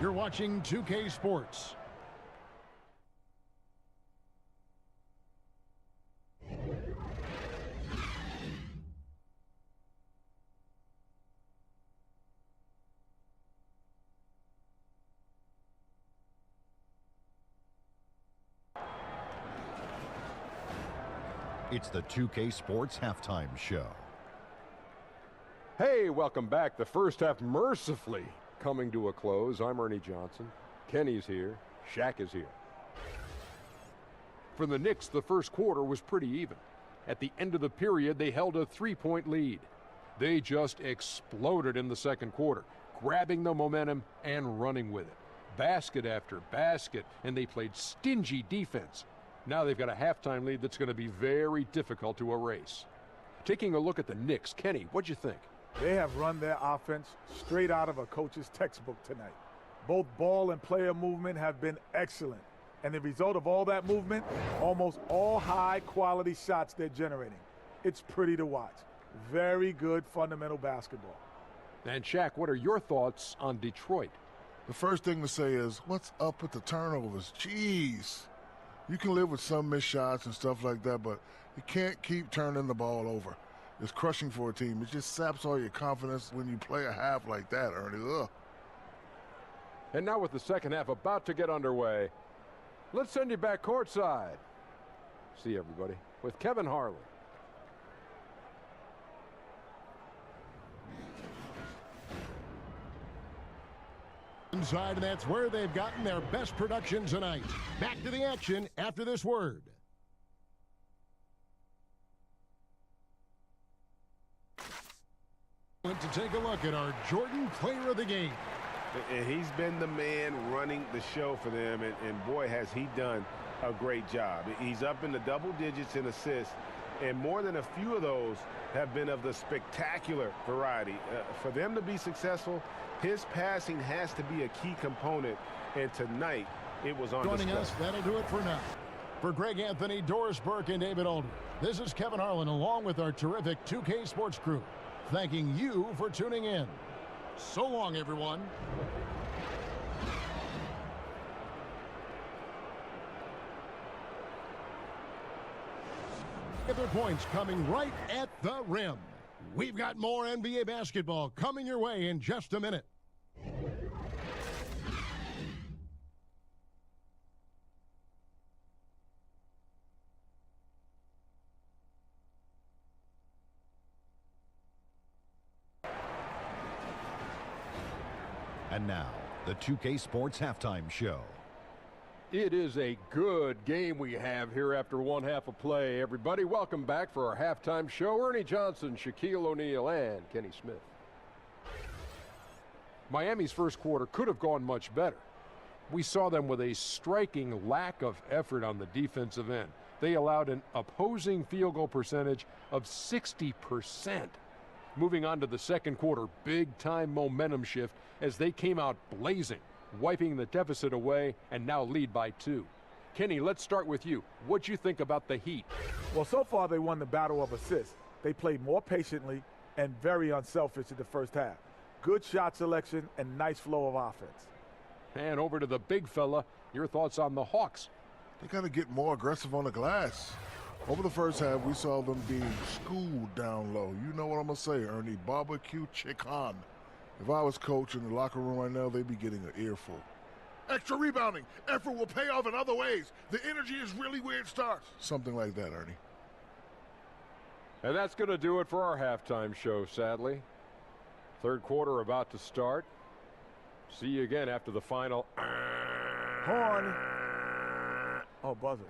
You're watching 2K Sports. It's the 2K Sports Halftime Show. Hey, welcome back. The first half mercifully coming to a close. I'm Ernie Johnson. Kenny's here. Shaq is here. For the Knicks, the first quarter was pretty even. At the end of the period, they held a 3-point lead. They just exploded in the second quarter, grabbing the momentum and running with it. Basket after basket, and they played stingy defense. Now they've got a halftime lead that's going to be very difficult to erase. Taking a look at the Knicks, Kenny, what'd you think? They have run their offense straight out of a coach's textbook tonight. Both ball and player movement have been excellent. And the result of all that movement, almost all high-quality shots they're generating. It's pretty to watch. Very good fundamental basketball. And Shaq, what are your thoughts on Detroit? The first thing to say is, what's up with the turnovers? Jeez. You can live with some missed shots and stuff like that, but you can't keep turning the ball over. It's crushing for a team. It just saps all your confidence when you play a half like that, Ernie. Ugh. And now with the second half about to get underway, let's send you back courtside. See everybody with Kevin Harlan. Inside, and that's where they've gotten their best production tonight. Back to the action after this word. To take a look at our Jordan Player of the Game. And he's been the man running the show for them, and boy, has he done a great job. He's up in the double digits in assists, and more than a few of those have been of the spectacular variety. For them to be successful, his passing has to be a key component, and tonight it was on Joining display. us, that'll do it for now. For Greg Anthony, Doris Burke, and David Aldridge, this is Kevin Harlan along with our terrific 2K Sports crew, thanking you for tuning in. So long, everyone. Other points coming right at the rim. We've got more NBA basketball coming your way in just a minute. And now, the 2K Sports Halftime Show. It is a good game we have here after one half of play. Everybody, welcome back for our halftime show. Ernie Johnson, Shaquille O'Neal, and Kenny Smith. Miami's first quarter could have gone much better. We saw them with a striking lack of effort on the defensive end. They allowed an opposing field goal percentage of 60%. Moving on to the second quarter, big-time momentum shift as they came out blazing, wiping the deficit away and now lead by 2. Kenny, let's start with you. What'd you think about the Heat? Well, so far they won the battle of assists. They played more patiently and very unselfish in the first half. Good shot selection and nice flow of offense. And over to the big fella, your thoughts on the Hawks? They got to get more aggressive on the glass. Over the first half, we saw them being schooled down low. You know what I'm going to say, Ernie. Barbecue chicken. If I was coach in the locker room right now, they'd be getting an earful. Extra rebounding. Effort will pay off in other ways. The energy is really where it starts. Something like that, Ernie. And that's going to do it for our halftime show, sadly. Third quarter about to start. See you again after the final. Horn. Oh, buzzer.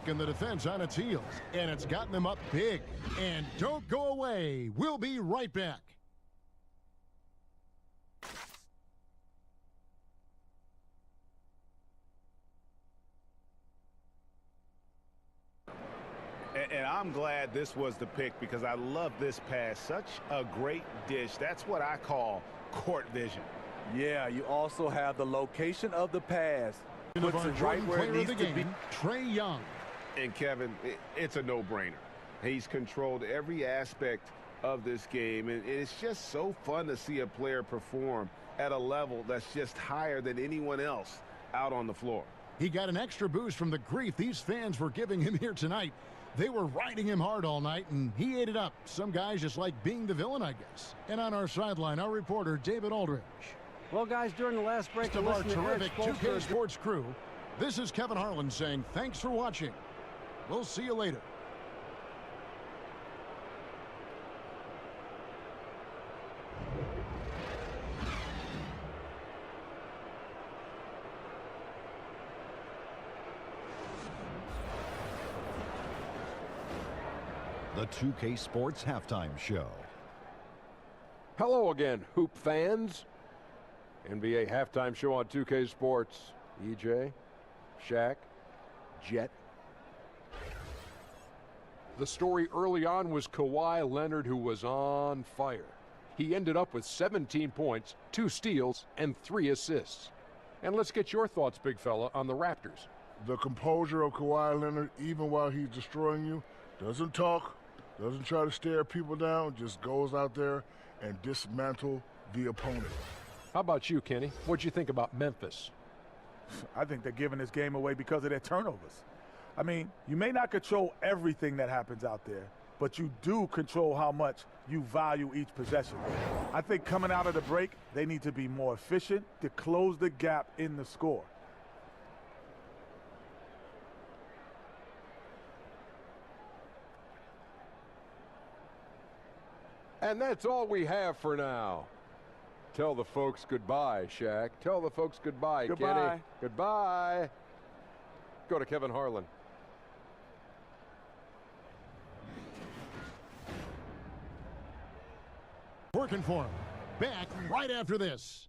And the defense on its heels, and it's gotten them up big. And don't go away. We'll be right back. And I'm glad this was the pick because I love this pass. Such a great dish. That's what I call court vision. Yeah, you also have the location of the pass. Puts it right where it needs to be. Trae Young. And Kevin, it's a no-brainer. He's controlled every aspect of this game. And it's just so fun to see a player perform at a level that's just higher than anyone else out on the floor. He got an extra boost from the grief these fans were giving him here tonight. They were riding him hard all night, and he ate it up. Some guys just like being the villain, I guess. And on our sideline, our reporter, David Aldridge. Well, guys, during the last break, Of our terrific 2K Sports crew, this is Kevin Harlan saying thanks for watching. We'll see you later. The 2K Sports Halftime Show. Hello again, Hoop fans. NBA halftime show on 2K Sports. EJ, Shaq, Jet. The story early on was Kawhi Leonard, who was on fire. He ended up with 17 points, 2 steals, and 3 assists. And let's get your thoughts, big fella, on the Raptors. The composure of Kawhi Leonard, even while he's destroying you, doesn't talk, doesn't try to stare people down, just goes out there and dismantle the opponent. How about you, Kenny? What'd you think about Memphis? I think they're giving this game away because of their turnovers. I mean, you may not control everything that happens out there, but you do control how much you value each possession. I think coming out of the break, they need to be more efficient to close the gap in the score. And that's all we have for now. Tell the folks goodbye, Shaq. Tell the folks goodbye, Goodbye. Kenny. Goodbye. Go to Kevin Harlan. Working for him. Back right after this.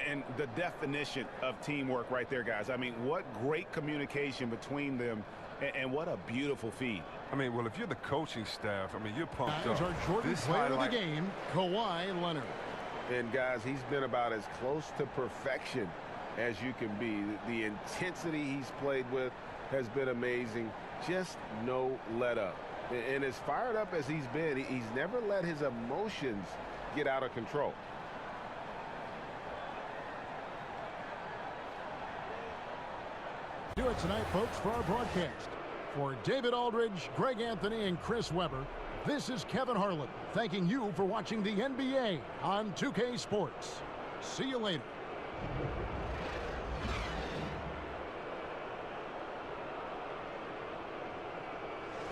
And the definition of teamwork right there, guys. I mean, what great communication between them, and what a beautiful feed. I mean, well, if you're the coaching staff, I mean, you're pumped Guys, up. our Jordan This player of the highlight- game, Kawhi Leonard. And, guys, he's been about as close to perfection as you can be. The intensity he's played with has been amazing. Just no let up. And as fired up as he's been, he's never let his emotions get out of control. Do it tonight, folks, for our broadcast. For David Aldridge, Greg Anthony, and Chris Webber, this is Kevin Harlan thanking you for watching the NBA on 2K Sports. See you later.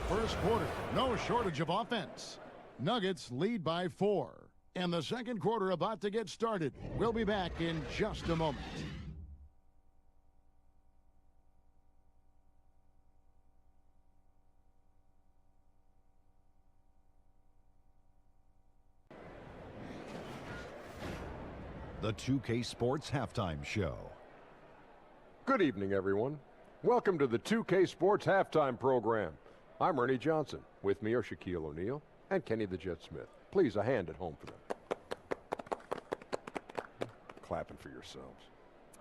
First quarter, no shortage of offense. Nuggets lead by 4. And the second quarter about to get started. We'll be back in just a moment. The 2K Sports Halftime Show. Good evening, everyone. Welcome to the 2K Sports Halftime Program. I'm Ernie Johnson. With me are Shaquille O'Neal and Kenny the Jet Smith. Please, a hand at home for them. Clapping for yourselves.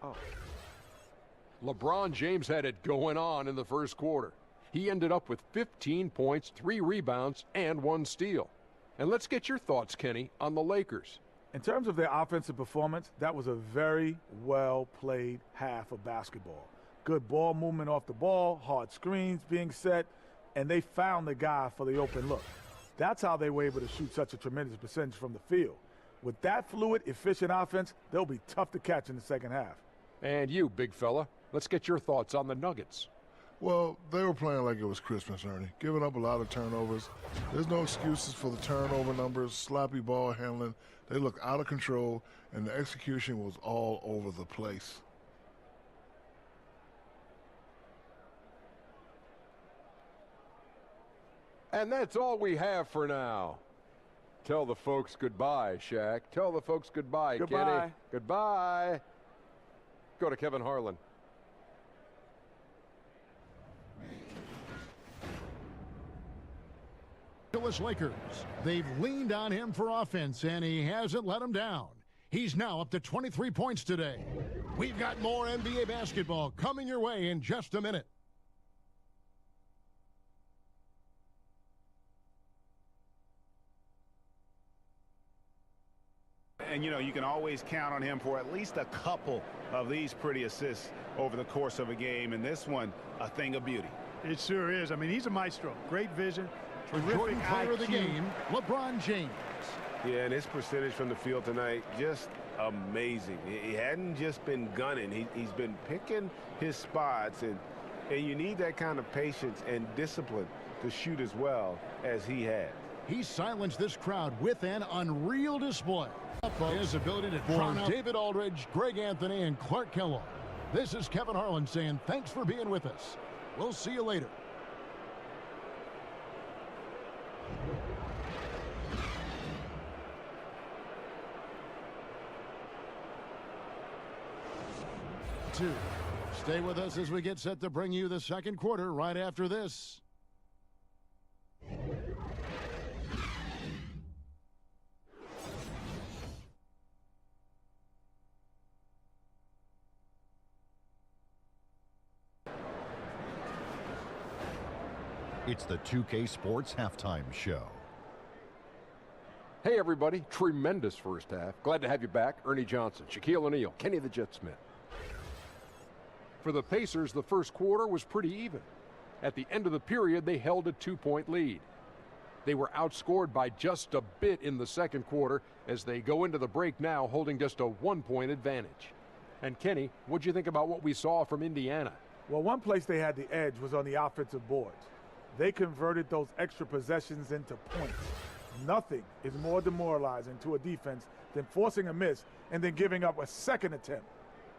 Oh. LeBron James had it going on in the first quarter. He ended up with 15 points, 3 rebounds, and 1 steal. And let's get your thoughts, Kenny, on the Lakers. In terms of their offensive performance, that was a very well-played half of basketball. Good ball movement off the ball, hard screens being set, and they found the guy for the open look. That's how they were able to shoot such a tremendous percentage from the field. With that fluid, efficient offense, they'll be tough to catch in the second half. And you, big fella, let's get your thoughts on the Nuggets. Well, they were playing like it was Christmas, Ernie, giving up a lot of turnovers. There's no excuses for the turnover numbers, sloppy ball handling. They look out of control, and the execution was all over the place. And that's all we have for now. Tell the folks goodbye, Shaq. Tell the folks goodbye, Goodbye. Kenny. Goodbye. Go to Kevin Harlan. Angeles Lakers. They've leaned on him for offense, and he hasn't let them down. He's now up to 23 points today. We've got more NBA basketball coming your way in just a minute. And, you know, you can always count on him for at least a couple of these pretty assists over the course of a game. And this one, a thing of beauty. It sure is. I mean, he's a maestro. Great vision. Jordan player of the game, LeBron James. Yeah, and his percentage from the field tonight, just amazing. He hadn't just been gunning. He's been picking his spots. And you need that kind of patience and discipline to shoot as well as he has. He silenced this crowd with an unreal display. His ability to drown out David Aldridge, Greg Anthony, and Clark Kellogg. This is Kevin Harlan saying thanks for being with us. We'll see you later. Stay with us as we get set to bring you the second quarter right after this. It's the 2K Sports Halftime Show. Hey, everybody. Tremendous first half. Glad to have you back. Ernie Johnson, Shaquille O'Neal, Kenny the Jet Smith. For the Pacers, the first quarter was pretty even. At the end of the period, they held a 2-point lead. They were outscored by just a bit in the second quarter as they go into the break now holding just a 1-point advantage. And Kenny, what'd you think about what we saw from Indiana? Well, one place they had the edge was on the offensive boards. They converted those extra possessions into points. Nothing is more demoralizing to a defense than forcing a miss and then giving up a second attempt.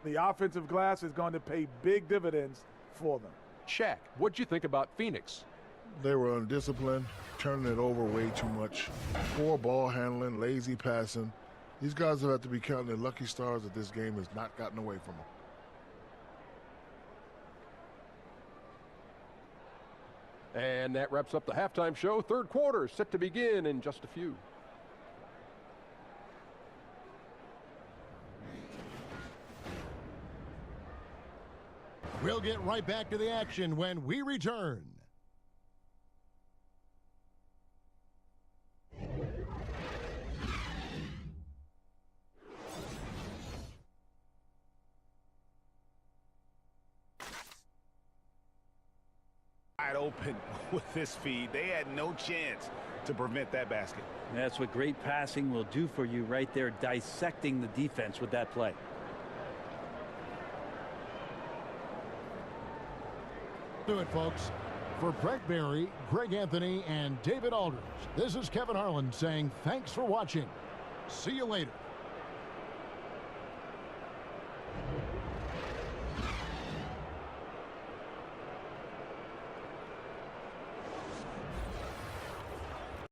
The offensive glass is going to pay big dividends for them. Shaq, what'd you think about Phoenix? They were undisciplined, turning it over way too much. Poor ball handling, lazy passing. These guys have had to be counting their lucky stars that this game has not gotten away from them. And that wraps up the halftime show. Third quarter set to begin in just a few. We'll get right back to the action when we return. Wide open with this feed. They had no chance to prevent that basket. That's what great passing will do for you right there, dissecting the defense with that play. Do it, folks. For Brett Barry, Greg Anthony, and David Aldridge, this is Kevin Harlan saying thanks for watching. See you later.